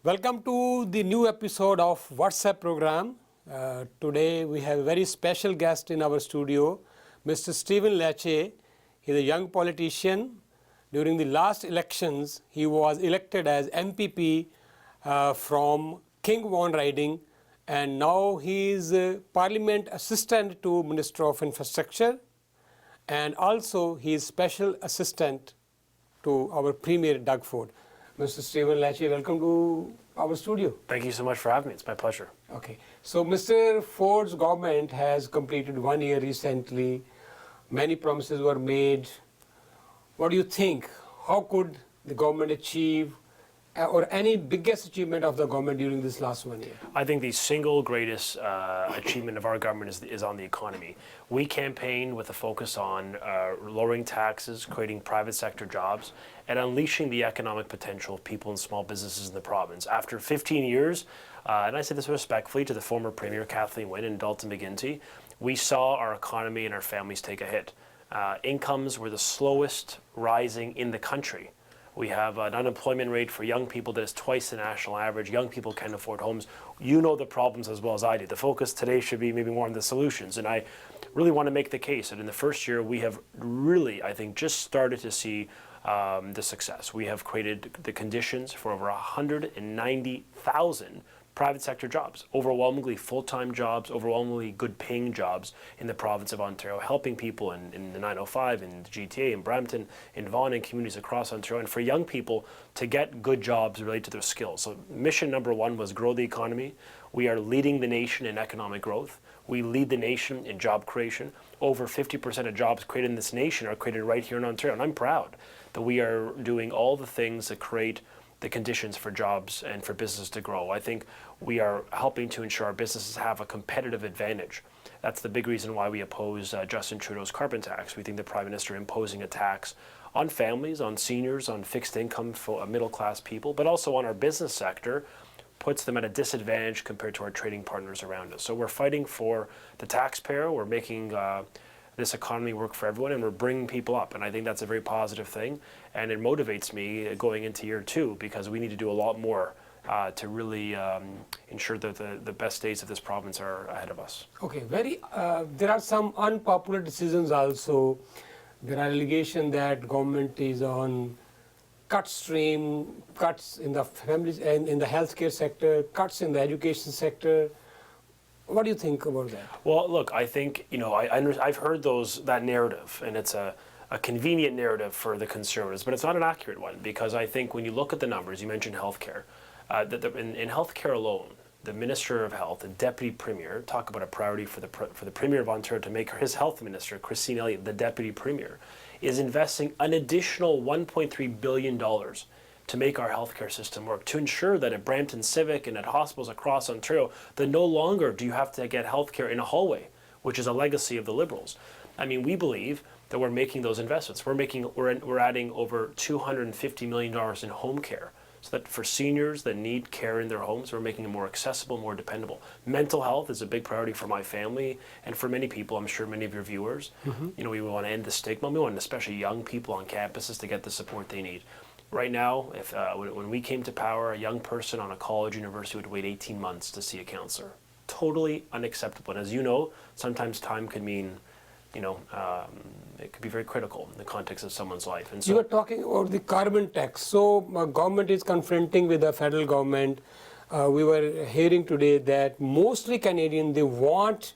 Welcome to the new episode of WhatsApp program. Today we have a very special guest in our studio, Mr. Stephen Lecce. He's a young politician. During the last elections, he was elected as MPP from King Vaughan riding, and now he is Parliament Assistant to Minister of Infrastructure, and also he is Special Assistant to our Premier Doug Ford. Mr. Stephen Lecce, welcome to our studio. Thank you so much for having me. It's my pleasure. Okay. So Mr. Ford's government has completed 1 year recently. Many promises were made. What do you think? How could the government achieve or any biggest achievement of the government during this last 1 year? I think the single greatest achievement of our government is on the economy. We campaigned with a focus on lowering taxes, creating private sector jobs, and unleashing the economic potential of people and small businesses in the province. After 15 years, and I say this respectfully to the former Premier Kathleen Wynne and Dalton McGuinty, we saw our economy and our families take a hit. Incomes were the slowest rising in the country. We have an unemployment rate for young people that is twice the national average. Young people can't afford homes. You know the problems as well as I do. The focus today should be maybe more on the solutions. And I really want to make the case that in the first year, we have really, I think, just started to see the success. We have created the conditions for over 190,000 private sector jobs, overwhelmingly full-time jobs, overwhelmingly good-paying jobs in the province of Ontario, helping people in the 905, in the GTA, in Brampton, in Vaughan, and communities across Ontario, and for young people to get good jobs related to their skills. So mission number one was grow the economy. We are leading the nation in economic growth. We lead the nation in job creation. Over 50% of jobs created in this nation are created right here in Ontario, and I'm proud that we are doing all the things that create the conditions for jobs and for business to grow. I think we are helping to ensure our businesses have a competitive advantage. That's the big reason why we oppose Justin Trudeau's carbon tax. We think the Prime Minister imposing a tax on families, on seniors, on fixed income for middle class people, but also on our business sector, puts them at a disadvantage compared to our trading partners around us. So we're fighting for the taxpayer. We're making this economy work for everyone, and we're bringing people up. And I think that's a very positive thing. And it motivates me going into year two, because we need to do a lot more to really ensure that the best days of this province are ahead of us. Okay, there are some unpopular decisions also. There are allegations that government is on cuts in the families and in the healthcare sector, cuts in the education sector. What do you think about that? Well, look, I think, I've heard that narrative, and it's a convenient narrative for the Conservatives, but it's not an accurate one, because I think when you look at the numbers, you mentioned healthcare. In healthcare alone, the Minister of Health, the Deputy Premier, talk about a priority for the Premier of Ontario to make his Health Minister, Christine Elliott, the Deputy Premier, is investing an additional $1.3 billion to make our healthcare system work, to ensure that at Brampton Civic and at hospitals across Ontario, that no longer do you have to get healthcare in a hallway, which is a legacy of the Liberals. I mean, we believe that we're making those investments. We're adding over $250 million in home care, so that for seniors that need care in their homes, we're making it more accessible, more dependable. Mental health is a big priority for my family and for many people. I'm sure many of your viewers. Mm-hmm. We want to end the stigma. We want especially young people on campuses to get the support they need. Right now, when we came to power, a young person on a college university would wait 18 months to see a counselor. Totally unacceptable. And as you know, sometimes time could mean, it could be very critical in the context of someone's life. And so, you were talking about the carbon tax. So government is confronting with the federal government. We were hearing today that mostly Canadians, they want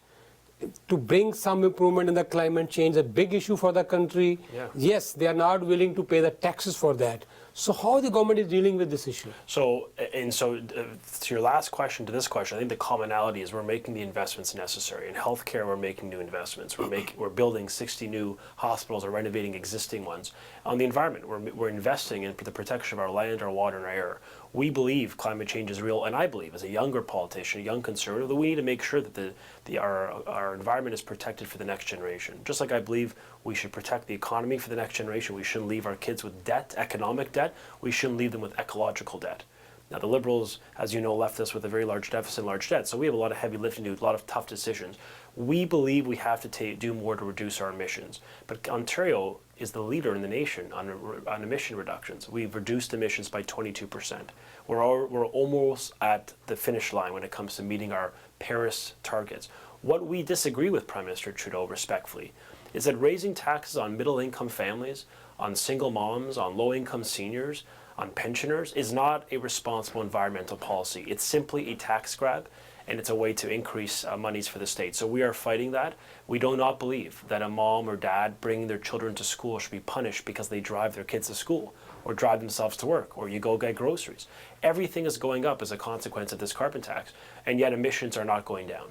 to bring some improvement in the climate change, a big issue for the country. Yeah. Yes, they are not willing to pay the taxes for that. So how the government is dealing with this issue? So to your last question to this question, I think the commonality is we're making the investments necessary. In healthcare, we're making new investments. We're building 60 new hospitals or renovating existing ones. On the environment, we're investing in the protection of our land, our water, and our air. We believe climate change is real, and I believe, as a younger politician, a young conservative, that we need to make sure that our environment is protected for the next generation. Just like I believe we should protect the economy for the next generation, we shouldn't leave our kids with debt, economic debt. We shouldn't leave them with ecological debt. Now, the Liberals, as you know, left us with a very large deficit and large debt, so we have a lot of heavy lifting to do, a lot of tough decisions. We believe we have to do more to reduce our emissions. But Ontario is the leader in the nation on emission reductions. We've reduced emissions by 22%. We're almost at the finish line when it comes to meeting our Paris targets. What we disagree with Prime Minister Trudeau, respectfully, is that raising taxes on middle-income families, on single moms, on low-income seniors, on pensioners is not a responsible environmental policy. It's simply a tax grab, and it's a way to increase monies for the state. So we are fighting that. We do not believe that a mom or dad bringing their children to school should be punished because they drive their kids to school or drive themselves to work or you go get groceries. Everything is going up as a consequence of this carbon tax, and yet emissions are not going down.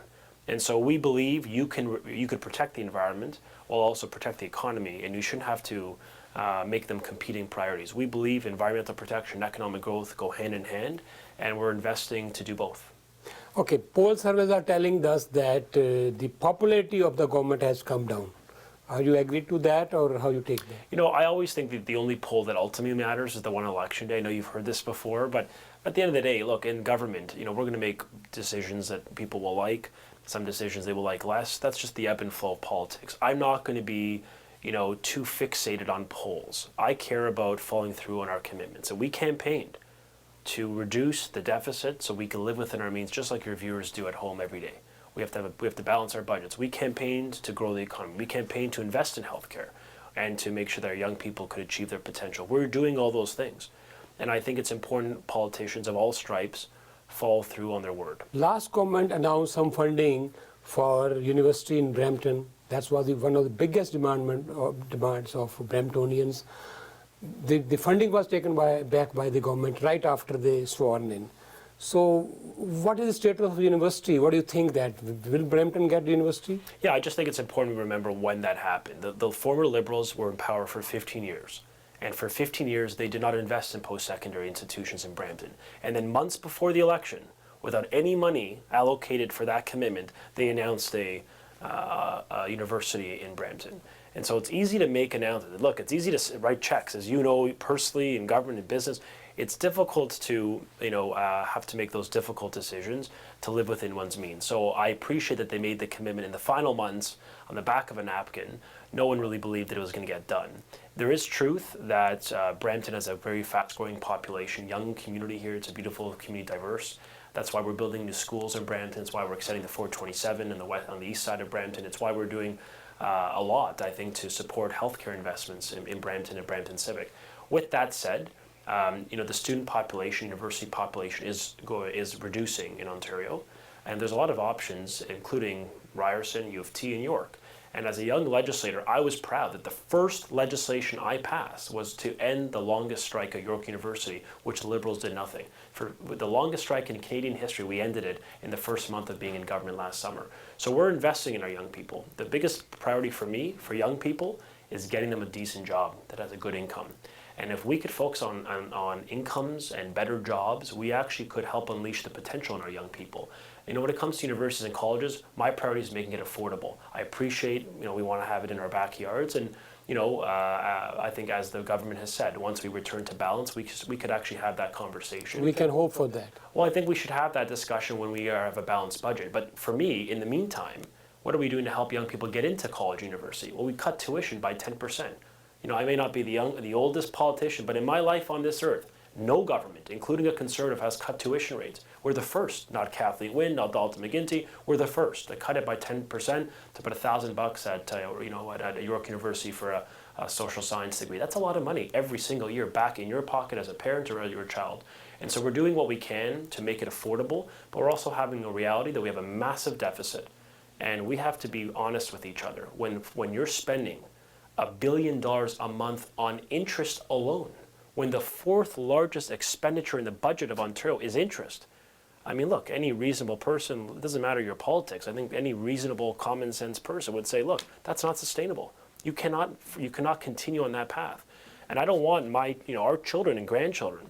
And so we believe you could protect the environment while also protect the economy, and you shouldn't have to make them competing priorities. We believe environmental protection and economic growth go hand in hand, and we're investing to do both. Okay, poll surveys are telling us that the popularity of the government has come down. Are you agree to that, or how you take that? You know, I always think that the only poll that ultimately matters is the one on election day. I know you've heard this before, but at the end of the day, look, in government, you know, we're going to make decisions that people will like, some decisions they will like less. That's just the ebb and flow of politics. I'm not going to be, you know, too fixated on polls. I care about following through on our commitments, and we campaigned to reduce the deficit so we can live within our means, just like your viewers do at home every day. We have to balance our budgets. We campaigned to grow the economy. We campaigned to invest in healthcare and to make sure that our young people could achieve their potential. We're doing all those things. And I think it's important politicians of all stripes follow through on their word. Last government announced some funding for university in Brampton. That was one of the biggest demands of Bramptonians. The funding was taken back by the government right after they sworn in. So what is the status of the university? What do you think that, will Brampton get the university? Yeah, I just think it's important to remember when that happened. The former Liberals were in power for 15 years. And for 15 years, they did not invest in post-secondary institutions in Brampton. And then months before the election, without any money allocated for that commitment, they announced a university in Brampton. And so it's easy to make announcements. Look, it's easy to write checks, as you know, personally, in government and business. It's difficult to, have to make those difficult decisions to live within one's means. So I appreciate that they made the commitment in the final months on the back of a napkin. No one really believed that it was going to get done. There is truth that Brampton has a very fast-growing population, young community here. It's a beautiful community, diverse. That's why we're building new schools in Brampton. It's why we're extending the 427 on the east side of Brampton. It's why we're doing a lot, I think, to support healthcare investments in Brampton and Brampton Civic. With that said, the student population, university population is reducing in Ontario, and there's a lot of options, including Ryerson, U of T, and York. And as a young legislator, I was proud that the first legislation I passed was to end the longest strike at York University, which the Liberals did nothing. For the longest strike in Canadian history, we ended it in the first month of being in government last summer. So we're investing in our young people. The biggest priority for me, for young people, is getting them a decent job that has a good income. And if we could focus on incomes and better jobs, we actually could help unleash the potential in our young people. When it comes to universities and colleges, my priority is making it affordable. I appreciate, we want to have it in our backyards, and I think, as the government has said, once we return to balance, we could actually have that conversation. We can hope for that. Well, I think we should have that discussion when we have a balanced budget. But for me, in the meantime, what are we doing to help young people get into college, university? Well, we cut tuition by 10%. I may not be the oldest politician, but in my life on this earth, no government, including a Conservative, has cut tuition rates. We're the first, not Kathleen Wynne, not Dalton McGuinty. We're the first to cut it by 10%, to put $1,000 at York University for a social science degree. That's a lot of money every single year back in your pocket as a parent or as your child. And so we're doing what we can to make it affordable, but we're also having a reality that we have a massive deficit, and we have to be honest with each other. When you're spending $1 billion a month on interest alone, when the fourth largest expenditure in the budget of Ontario is interest. I mean, look, any reasonable person, it doesn't matter your politics, I think any reasonable common sense person would say, look, that's not sustainable. You cannot continue on that path. And I don't want our children and grandchildren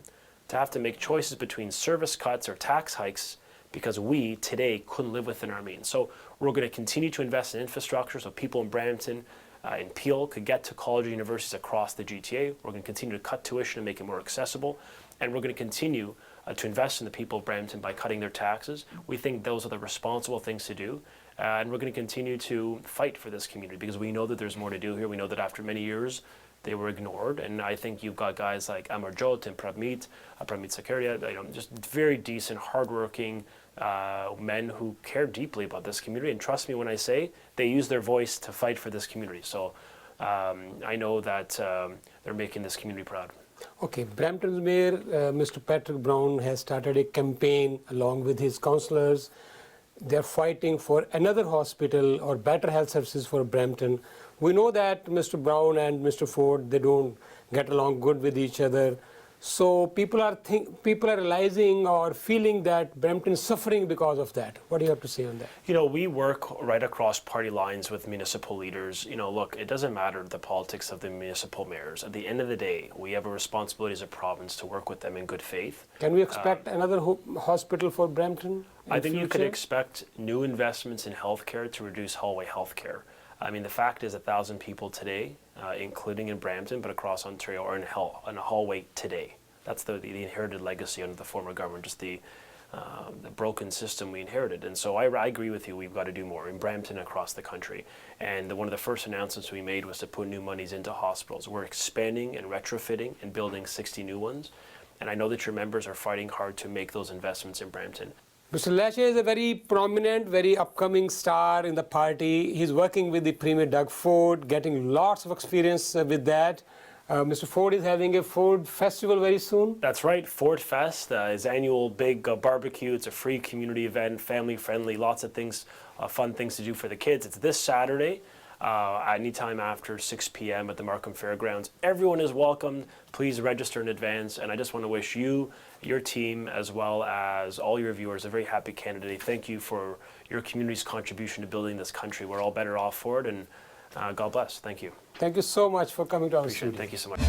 to have to make choices between service cuts or tax hikes because we today couldn't live within our means. So we're going to continue to invest in infrastructure so people in Brampton and Peel could get to college and universities across the GTA. We're going to continue to cut tuition and make it more accessible. And we're going to continue to invest in the people of Brampton by cutting their taxes. We think those are the responsible things to do. And we're going to continue to fight for this community because we know that there's more to do here. We know that after many years, they were ignored. And I think you've got guys like Amarjot and Pramit Sakaria, just very decent, hardworking men who care deeply about this community. And trust me when I say they use their voice to fight for this community. So I know that they're making this community proud. Okay, Brampton's Mayor, Mr. Patrick Brown, has started a campaign along with his councillors. They're fighting for another hospital or better health services for Brampton. We know that Mr. Brown and Mr. Ford, they don't get along good with each other. So people are realizing or feeling that Brampton is suffering because of that. What do you have to say on that? We work right across party lines with municipal leaders. Look, it doesn't matter the politics of the municipal mayors. At the end of the day, we have a responsibility as a province to work with them in good faith. Can we expect another hospital for Brampton? I think you could expect new investments in healthcare to reduce hallway healthcare. I mean, the fact is 1,000 people today, including in Brampton, but across Ontario, are in a hallway today. That's the inherited legacy under the former government, just the broken system we inherited. And so I agree with you, we've got to do more in Brampton across the country. And one of the first announcements we made was to put new monies into hospitals. We're expanding and retrofitting and building 60 new ones. And I know that your members are fighting hard to make those investments in Brampton. Mr. Lecce is a very prominent, very upcoming star in the party. He's working with the Premier Doug Ford, getting lots of experience with that. Mr. Ford is having a Ford festival very soon. That's right, Ford Fest, his annual big barbecue. It's a free community event, family friendly, lots of things, fun things to do for the kids. It's this Saturday, anytime after 6 p.m. at the Markham Fairgrounds. Everyone is welcome. Please register in advance. And I just want to wish you, your team, as well as all your viewers, a very happy Canada Day. Thank you for your community's contribution to building this country. We're all better off for it, and God bless. Thank you. Thank you so much for coming to our studio. Thank you so much.